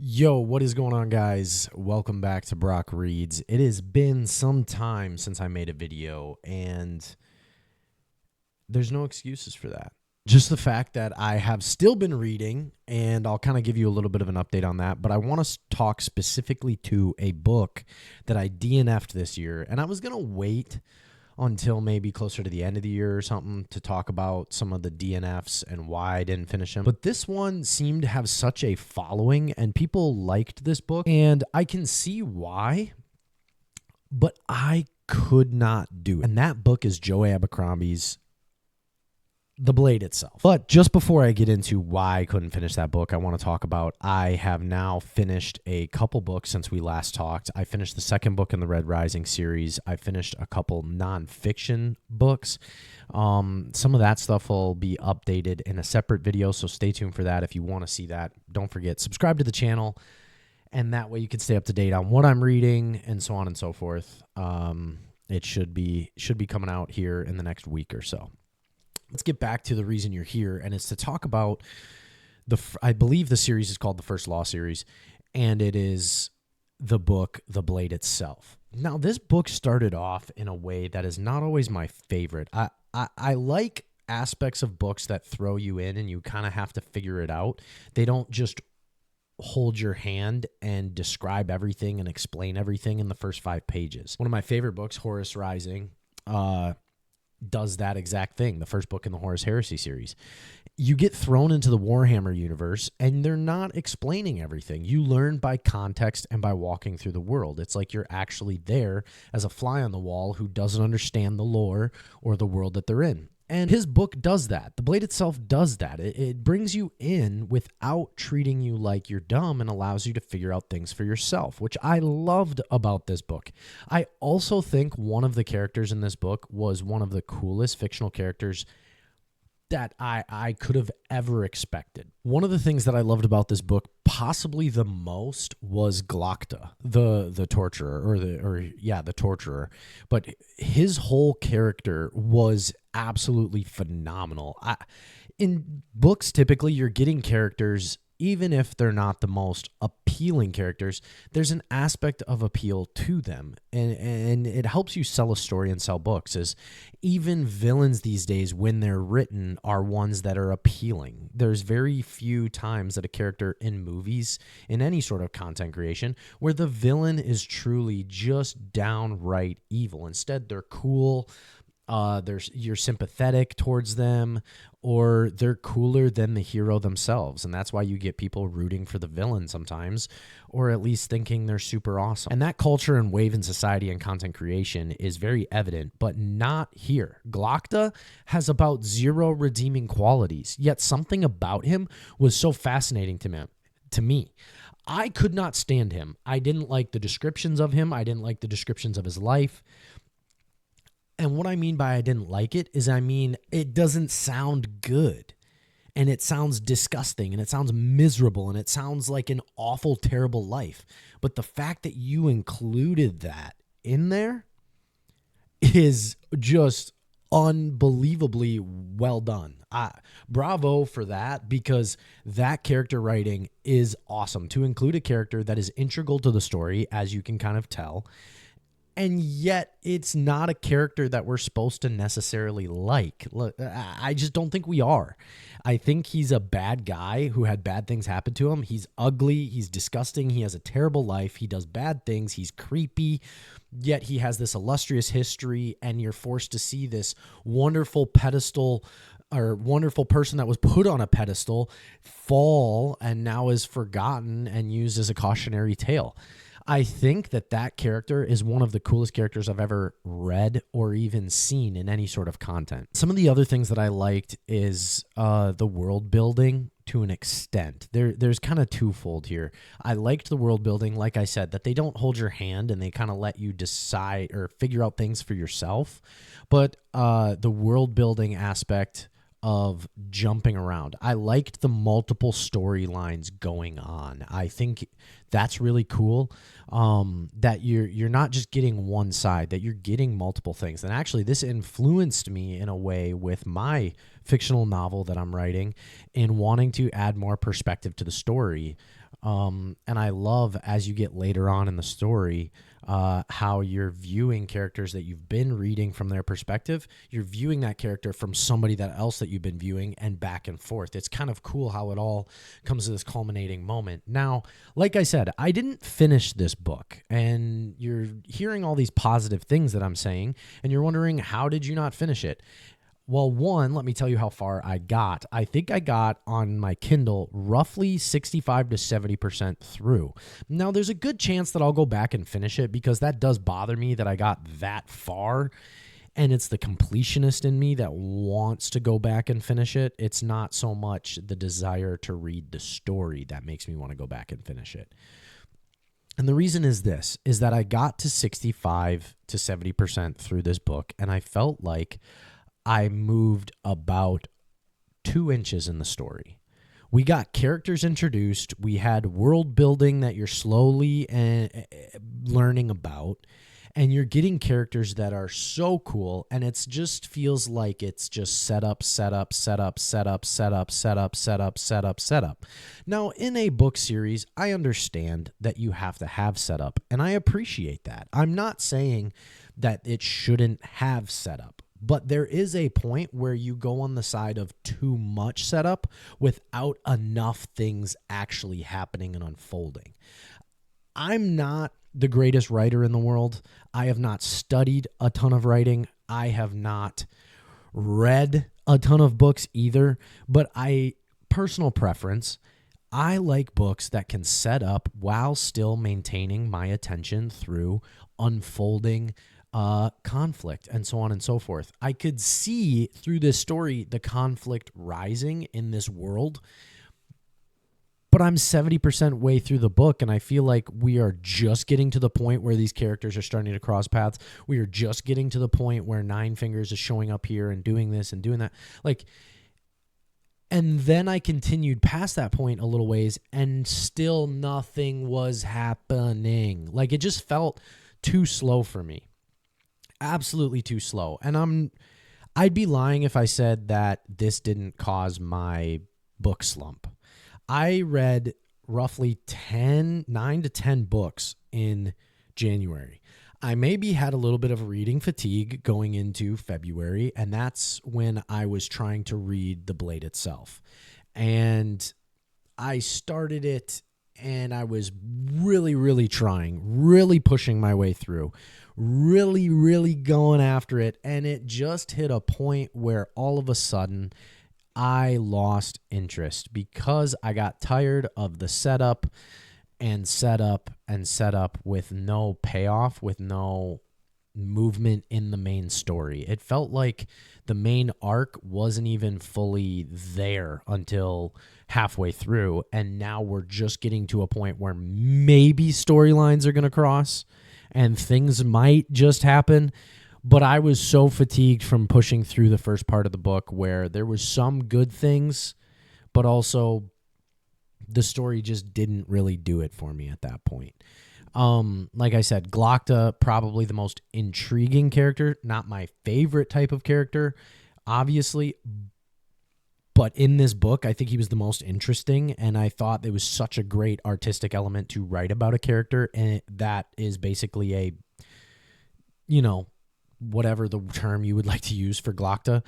Yo, what is going on, guys? Welcome back to Brock Reads. It has been some time since I made a video, and there's no excuses for that. Just the fact that I have still been reading, and I'll kind of give you a little bit of an update on that, but I want to talk specifically to a book that I DNF'd this year, and I was going to wait until maybe closer to the end of the year or something to talk about some of the DNFs and why I didn't finish them. But this one seemed to have such a following and people liked this book, and I can see why, but I could not do it. And that book is Joe Abercrombie's The Blade itself. But just before I get into why I couldn't finish that book, I want to talk about I have now finished a couple books since we last talked. I finished the second book in the Red Rising series. I finished a couple nonfiction books. Some of that stuff will be updated in a separate video, so stay tuned for that if you want to see that. Don't forget, subscribe to the channel, and that way you can stay up to date on what I'm reading and so on and so forth. It should be coming out here in the next week or so. Let's get back to the reason you're here, and it's to talk about I believe the series is called the First Law series, and it is the book, The Blade itself. Now, this book started off in a way that is not always my favorite. I like aspects of books that throw you in and you kind of have to figure it out. They don't just hold your hand and describe everything and explain everything in the first 5 pages. One of my favorite books, Horus Rising, does that exact thing, the first book in the Horus Heresy series. You get thrown into the Warhammer universe, and they're not explaining everything. You learn by context and by walking through the world. It's like you're actually there as a fly on the wall who doesn't understand the lore or the world that they're in. And his book does that. The Blade itself does that. It brings you in without treating you like you're dumb and allows you to figure out things for yourself, which I loved about this book. I also think one of the characters in this book was one of the coolest fictional characters that I could have ever expected. One of the things that I loved about this book, possibly the most, was Glokta, the torturer, the torturer. But his whole character was absolutely phenomenal. In books, typically, you're getting characters, even if they're not the most appealing characters, there's an aspect of appeal to them. And it helps you sell a story and sell books, is even villains these days, when they're written, are ones that are appealing. There's very few times that a character in movies, in any sort of content creation, where the villain is truly just downright evil. Instead, they're cool. You're sympathetic towards them, or they're cooler than the hero themselves. And that's why you get people rooting for the villain sometimes, or at least thinking they're super awesome. And that culture and wave in society and content creation is very evident, but not here. Glokta has about 0 redeeming qualities, yet something about him was so fascinating to me. I could not stand him. I didn't like the descriptions of him. I didn't like the descriptions of his life. And what I mean by I didn't like it is, it doesn't sound good, and it sounds disgusting, and it sounds miserable, and it sounds like an awful, terrible life. But the fact that you included that in there is just unbelievably well done. Bravo for that, because that character writing is awesome. To include a character that is integral to the story, as you can kind of tell, and yet it's not a character that we're supposed to necessarily like. Look, I just don't think we are. I think he's a bad guy who had bad things happen to him. He's ugly. He's disgusting. He has a terrible life. He does bad things. He's creepy. Yet he has this illustrious history, and you're forced to see this wonderful pedestal or wonderful person that was put on a pedestal fall and now is forgotten and used as a cautionary tale. I think that character is one of the coolest characters I've ever read or even seen in any sort of content. Some of the other things that I liked is the world building to an extent. There's kind of twofold here. I liked the world building, like I said, that they don't hold your hand and they kind of let you decide or figure out things for yourself. But the world building aspect of jumping around, I liked the multiple storylines going on. I think that's really cool, that you're not just getting one side, that you're getting multiple things. And actually, this influenced me in a way with my fictional novel that I'm writing in wanting to add more perspective to the story. And I love, as you get later on in the story, how you're viewing characters that you've been reading from their perspective. You're viewing that character from somebody else that you've been viewing, and back and forth. It's kind of cool how it all comes to this culminating moment. Now, like I said, I didn't finish this book, and you're hearing all these positive things that I'm saying, and you're wondering, how did you not finish it? Well, one, let me tell you how far I got. I think I got on my Kindle roughly 65 to 70% through. Now, there's a good chance that I'll go back and finish it, because that does bother me that I got that far. And it's the completionist in me that wants to go back and finish it. It's not so much the desire to read the story that makes me want to go back and finish it. And the reason is this, is that I got to 65 to 70% through this book, and I felt like I moved about 2 inches in the story. We got characters introduced. We had world building that you're slowly learning about, and you're getting characters that are so cool. And it just feels like it's just setup. Now, in a book series, I understand that you have to have setup, and I appreciate that. I'm not saying that it shouldn't have setup. But there is a point where you go on the side of too much setup without enough things actually happening and unfolding. I'm not the greatest writer in the world. I have not studied a ton of writing. I have not read a ton of books either. But personal preference, I like books that can set up while still maintaining my attention through unfolding conflict and so on and so forth. I could see through this story the conflict rising in this world, but I'm 70% way through the book, and I feel like we are just getting to the point where these characters are starting to cross paths. We are just getting to the point where Nine Fingers is showing up here and doing this and doing that. And then I continued past that point a little ways, and still nothing was happening. It just felt too slow for me. Absolutely too slow. And I'd be lying if I said that this didn't cause my book slump. I read roughly 9 to 10 books in January. I maybe had a little bit of reading fatigue going into February, and that's when I was trying to read The Blade itself. And I started it, and I was really, really trying, really pushing my way through, really, really going after it. And it just hit a point where all of a sudden I lost interest, because I got tired of the setup with no payoff, with no movement in the main story. It felt like the main arc wasn't even fully there until halfway through, and now we're just getting to a point where maybe storylines are going to cross and things might just happen. But I was so fatigued from pushing through the first part of the book, where there was some good things, but also the story just didn't really do it for me at that point. Like I said, Glokta, probably the most intriguing character, not my favorite type of character, obviously, but in this book, I think he was the most interesting, and I thought it was such a great artistic element to write about a character, and that is basically whatever the term you would like to use for Glokta.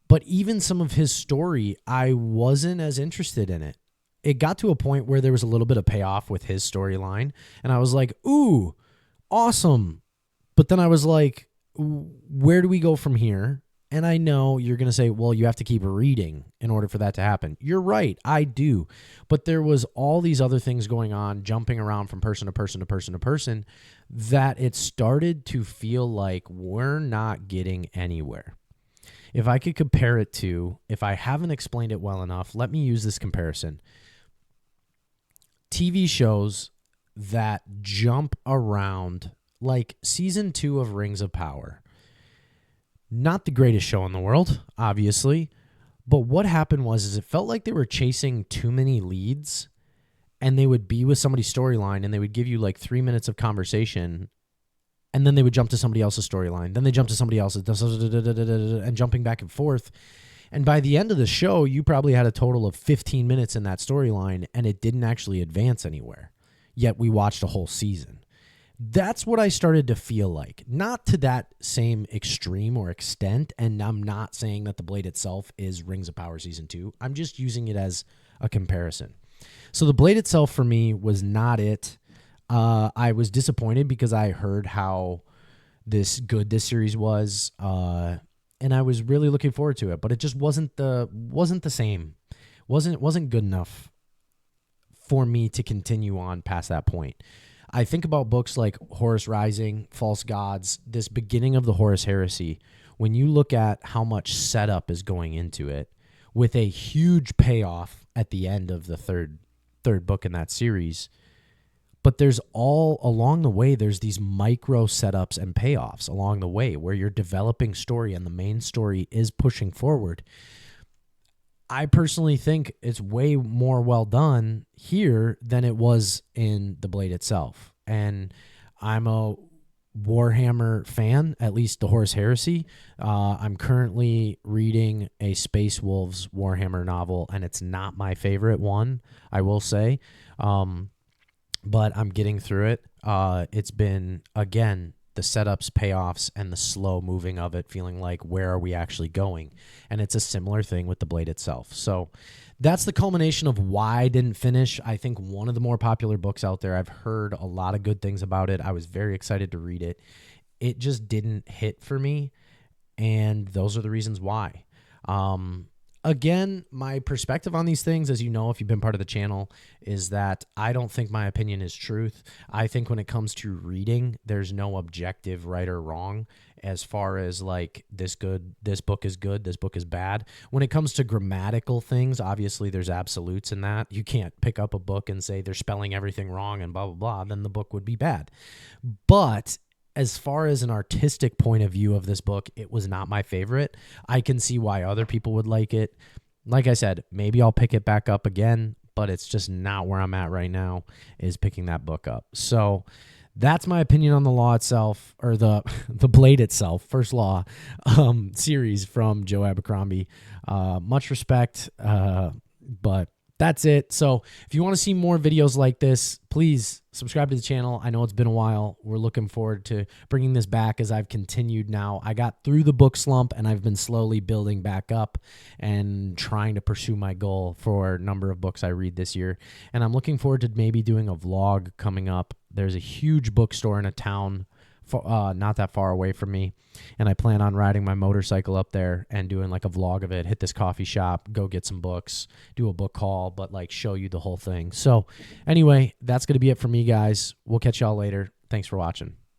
But even some of his story, I wasn't as interested in it. It got to a point where there was a little bit of payoff with his storyline, and I was like, ooh, awesome. But then I was like, where do we go from here? And I know you're going to say, well, you have to keep reading in order for that to happen. You're right, I do. But there was all these other things going on, jumping around from person to person to person to person, that it started to feel like we're not getting anywhere. If I could compare it to, if I haven't explained it well enough, let me use this comparison. TV shows that jump around, like season 2 of Rings of Power. Not the greatest show in the world, obviously, but what happened was it felt like they were chasing too many leads, and they would be with somebody's storyline, and they would give you like 3 minutes of conversation, and then they would jump to somebody else's storyline. Then they jump to somebody else's, and jumping back and forth. And by the end of the show, you probably had a total of 15 minutes in that storyline, and it didn't actually advance anywhere. Yet we watched a whole season. That's what I started to feel like. Not to that same extreme or extent, and I'm not saying that The Blade itself is Rings of Power Season 2. I'm just using it as a comparison. So The Blade itself for me was not it. I was disappointed because I heard how good this series was, and I was really looking forward to it, but it just wasn't the same. Wasn't good enough for me to continue on past that point. I think about books like Horus Rising, False Gods, this beginning of the Horus Heresy. When you look at how much setup is going into it, with a huge payoff at the end of the third book in that series, but there's all along the way, there's these micro setups and payoffs along the way where you're developing story and the main story is pushing forward. I personally think it's way more well done here than it was in The Blade itself. And I'm a Warhammer fan, at least the Horus Heresy. I'm currently reading a Space Wolves Warhammer novel, and it's not my favorite one, I will say. But I'm getting through it. It's been, again, the setups, payoffs, and the slow moving of it, feeling like, where are we actually going? And it's a similar thing with The Blade itself. So that's the culmination of why I didn't finish. I think one of the more popular books out there. I've heard a lot of good things about it. I was very excited to read it. It just didn't hit for me, and those are the reasons why. Again, my perspective on these things, as you know, if you've been part of the channel, is that I don't think my opinion is truth. I think when it comes to reading, there's no objective right or wrong as far as like this book is good, this book is bad. When it comes to grammatical things, obviously there's absolutes in that. You can't pick up a book and say they're spelling everything wrong and blah, blah, blah, then the book would be bad. But as far as an artistic point of view of this book, it was not my favorite. I can see why other people would like it. Like I said, maybe I'll pick it back up again, but it's just not where I'm at right now, is picking that book up. So that's my opinion on the law itself, or the Blade itself, First Law series from Joe Abercrombie. Much respect, but that's it. So if you want to see more videos like this, please subscribe to the channel. I know it's been a while. We're looking forward to bringing this back as I've continued now. I got through the book slump, and I've been slowly building back up and trying to pursue my goal for a number of books I read this year. And I'm looking forward to maybe doing a vlog coming up. There's a huge bookstore in a town not that far away from me, and I plan on riding my motorcycle up there and doing like a vlog of it, hit this coffee shop, go get some books, do a book haul, but like show you the whole thing. So anyway, that's going to be it for me, guys. We'll catch y'all later. Thanks for watching.